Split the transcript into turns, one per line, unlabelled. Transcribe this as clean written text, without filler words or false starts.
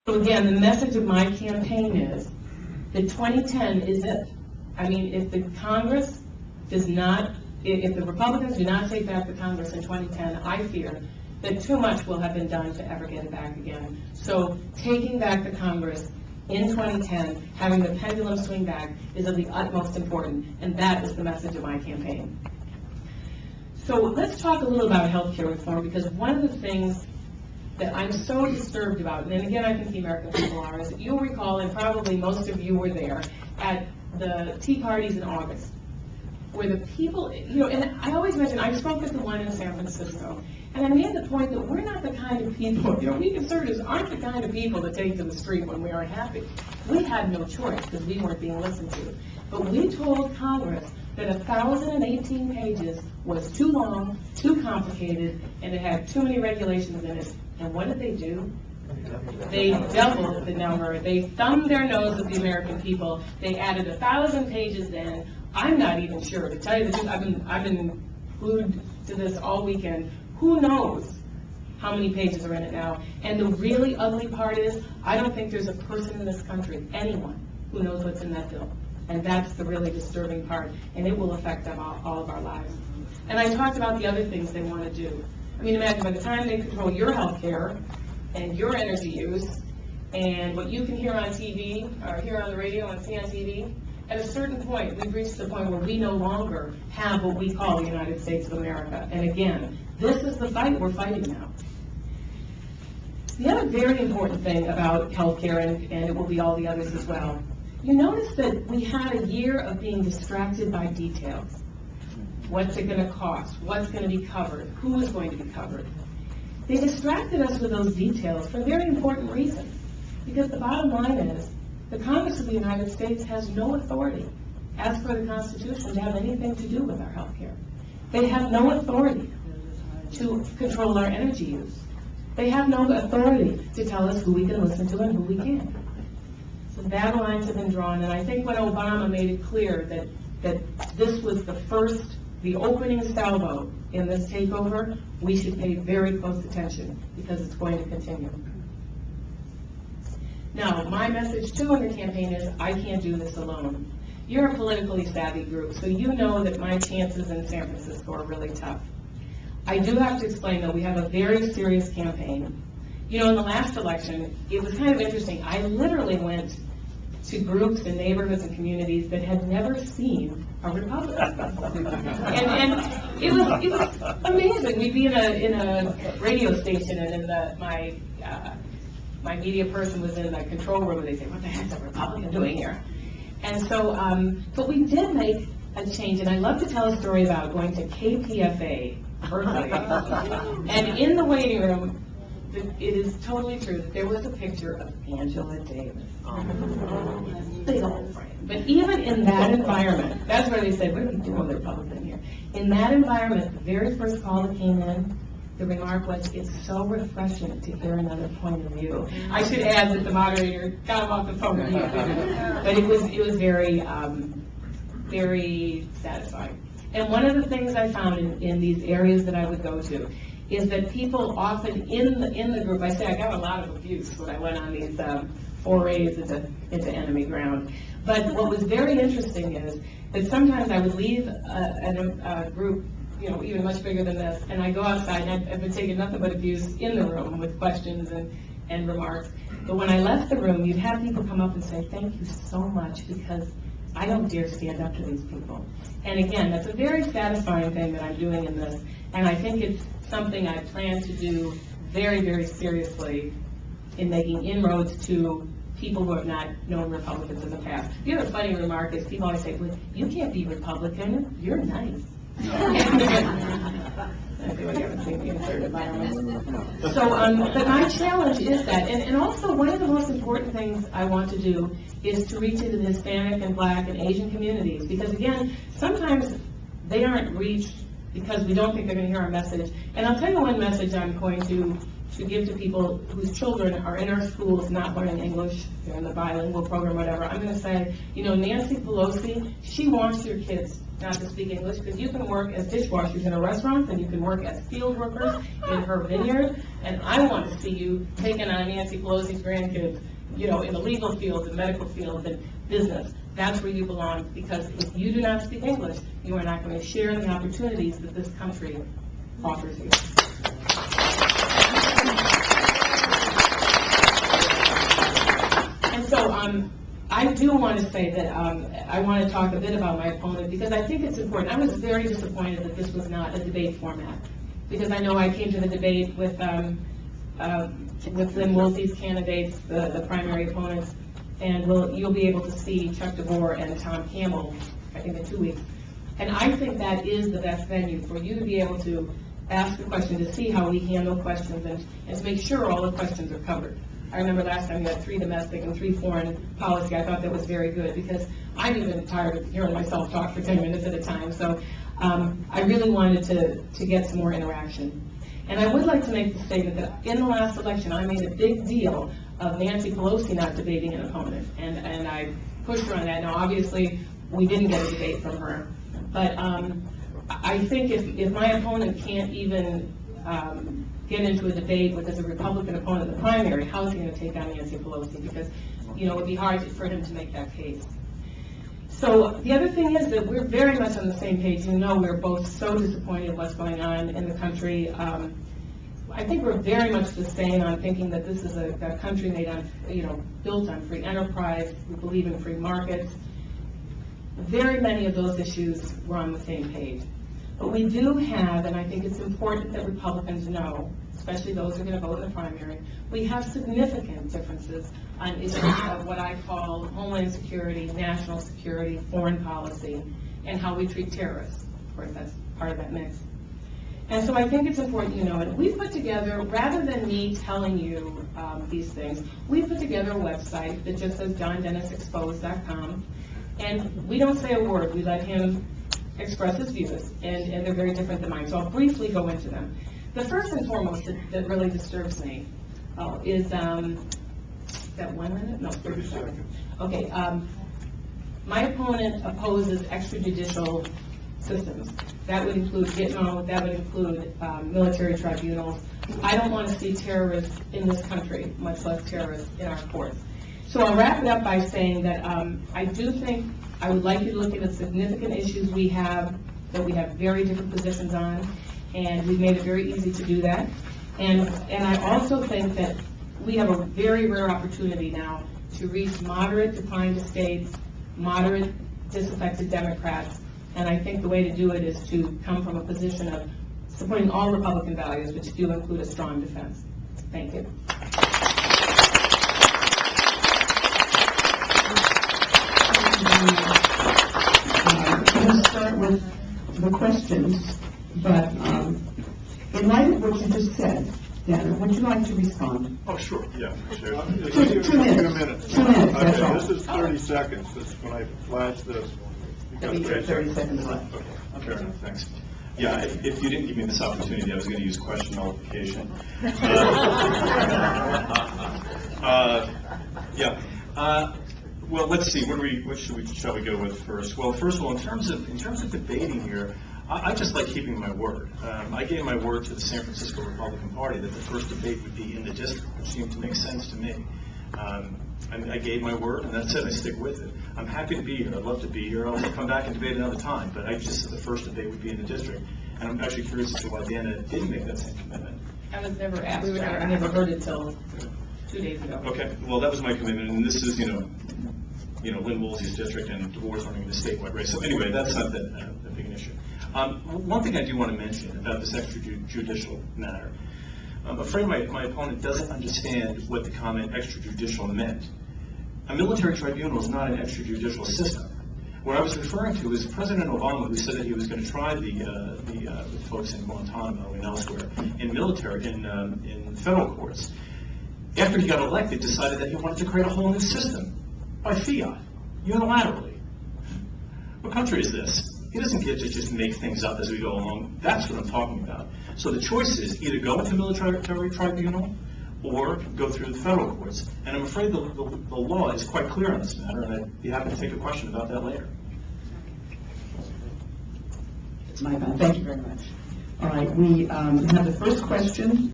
So again, the message of my campaign is that 2010 is it. I mean, if the Congress does not, if the Republicans do not take back the Congress in 2010, I fear that too much will have been done to ever get it back again. So taking back the Congress in 2010, having the pendulum swing back, is of the utmost importance, and that is the message of my campaign. So let's talk a little about healthcare reform, because one of the things that I'm so disturbed about, and again I think the American people are, is that you'll recall, and probably most of you were there, at the tea parties in August, where the people, and I always mention, I spoke at the one in San Francisco, and I made the point that we're not the kind of people, we conservatives aren't the kind of people that take to the street when we aren't happy. We had no choice because we weren't being listened to. But we told Congress that 1,018 pages was too long, too complicated, and it had too many regulations in it. And what did they do? They doubled the number. They thumbed their nose at the American people. They added 1,000 pages in. I'm not even sure. To tell you the truth, I've been glued to this all weekend. Who knows how many pages are in it now? And the really ugly part is, I don't think there's a person in this country, anyone, who knows what's in that bill. And that's the really disturbing part, and it will affect all of our lives. And I talked about the other things they want to do. I mean, imagine by the time they control your health care and your energy use and what you can hear on TV or hear on the radio and see on TV, at a certain point, we've reached the point where we no longer have what we call the United States of America. And again, this is the fight we're fighting now. The other very important thing about healthcare, and it will be all the others as well, you notice that we had a year of being distracted by details. What's it going to cost? What's going to be covered? Who is going to be covered? They distracted us with those details for a very important reason. Because the bottom line is, the Congress of the United States has no authority, as per the Constitution, to have anything to do with our health care. They have no authority to control our energy use. They have no authority to tell us who we can listen to and who we can't. So that lines have been drawn, and I think when Obama made it clear that this was the opening salvo in this takeover, we should pay very close attention, because it's going to continue. Now, my message too in the campaign is, I can't do this alone. You're a politically savvy group, so you know that my chances in San Francisco are really tough. I do have to explain, though, we have a very serious campaign. You know, in the last election, it was kind of interesting. I literally went to groups and neighborhoods and communities that had never seen a Republican. and it was amazing. We'd be in a radio station, and my media person was in the control room, and they say, "What the heck's a Republican doing here?" And so, but we did make a change, and I love to tell a story about going to KPFA, Berkeley, and in the waiting room, it is totally true that there was a picture of Angela Davis. Big old frame. But even in that environment, that's where they said, what are we doing with the Republican here? In that environment, the very first call that came in, the remark was, it's so refreshing to hear another point of view. I should add that the moderator got him off the phone with me. But it was very, very satisfying. And one of the things I found in these areas that I would go to is that people often in the group, I got a lot of abuse when I went on these forays into enemy ground. But what was very interesting is that sometimes I would leave a group, even much bigger than this, and I go outside, and I've been taking nothing but abuse in the room with questions and remarks. But when I left the room, you'd have people come up and say, thank you so much, because I don't dare stand up to these people. And again, that's a very satisfying thing that I'm doing in this, and I think it's something I plan to do very, very seriously in making inroads to people who have not known Republicans in the past. The other funny remark is people always say, well, you can't be Republican, you're nice. Anybody haven't seen the insert environment. So, but my challenge is that, and also one of the most important things I want to do is to reach into the Hispanic and Black and Asian communities, because again, sometimes they aren't reached because we don't think they're going to hear our message. And I'll tell you one message I'm going to give to people whose children are in our schools not learning English, they're in the bilingual program, whatever. I'm going to say, Nancy Pelosi, she wants your kids not to speak English, because you can work as dishwashers in a restaurant, and you can work as field workers in her vineyard, and I want to see you taking on Nancy Pelosi's grandkids, you know, in the legal field, the medical field, and business. That's where you belong, because if you do not speak English, you are not going to share in the opportunities that this country offers you. And so, I do want to say that I want to talk a bit about my opponent, because I think it's important. I was very disappointed that this was not a debate format, because I know I came to the debate with Lynn Woolsey's candidates, the primary opponents, and you'll be able to see Chuck DeVore and Tom Campbell, I think, in 2 weeks. And I think that is the best venue for you to be able to ask the question, to see how we handle questions, and to make sure all the questions are covered. I remember last time you had 3 domestic and 3 foreign policy. I thought that was very good, because I'm even tired of hearing myself talk for 10 minutes at a time. So I really wanted to get some more interaction. And I would like to make the statement that in the last election, I made a big deal of Nancy Pelosi not debating an opponent, and I pushed her on that. Now, obviously, we didn't get a debate from her, but I think if my opponent can't even get into a debate with as a Republican opponent in the primary, how is he going to take on Nancy Pelosi? Because, you know, it would be hard for him to make that case. So the other thing is that we're very much on the same page. You know, we're both so disappointed in what's going on in the country. I think we're very much the same on thinking that this is a country made on, you know, built on free enterprise. We believe in free markets. Very many of those issues we're on the same page. But we do have, and I think it's important that Republicans know, especially those who are going to vote in the primary, we have significant differences on issues of what I call homeland security, national security, foreign policy, and how we treat terrorists. Of course, that's part of that mix. And so I think it's important you know it. We put together, rather than me telling you these things, we put together a website that just says JohnDennisExposed.com, and we don't say a word. We let him express his views, and they're very different than mine. So I'll briefly go into them. The first and foremost that really disturbs me is that 1 minute? No, 30 seconds. Okay. My opponent opposes extrajudicial systems. That would include Gitmo, that would include military tribunals. I don't want to see terrorists in this country, much less terrorists in our courts. So I'll wrap it up by saying that I do think I would like you to look at the significant issues we have, that we have very different positions on, and we've made it very easy to do that. And I also think that we have a very rare opportunity now to reach moderate decline to states, moderate disaffected Democrats, and I think the way to do it is to come from a position of supporting all Republican values, which do include a strong defense. Thank you.
I'm going to start with the questions, but in light of what you just said, Dana, would you like to respond?
Oh, sure, yeah, sure.
2 minutes. 2 minutes, that's all.
This is 30 seconds, this is when I flash this.
There'll be 30 seconds left.
Okay, fair enough, thanks. Yeah, if you didn't give me this opportunity, I was going to use question nullification. Well, let's see. What shall we go with first? Well, first of all, in terms of debating here, I just like keeping my word. I gave my word to the San Francisco Republican Party that the first debate would be in the district, which seemed to make sense to me. I gave my word, and that's it. I stick with it. I'm happy to be here. I'd love to be here. I'll come back and debate another time, but I just said the first debate would be in the district, and I'm actually curious as to why Dana didn't make that same commitment.
I was never asked. I never heard it till 2 days ago.
Okay, well, that was my commitment, and this is, Lynn Woolsey's district, and DeVore's running the statewide race. So anyway, that's not that big an issue. One thing I do want to mention about this extrajudicial matter, I'm afraid my opponent doesn't understand what the comment extrajudicial meant. A military tribunal is not an extrajudicial system. What I was referring to is President Obama, who said that he was going to try the folks in Guantanamo and elsewhere in federal courts. After he got elected, decided that he wanted to create a whole new system by fiat, unilaterally. What country is this? He doesn't get to just make things up as we go along. That's what I'm talking about. So the choice is either go into military tribunal or go through the federal courts. And I'm afraid the law is quite clear on this matter, and I'd be happy to take a question about that later.
My bad, thank you very much. All right, we have the first question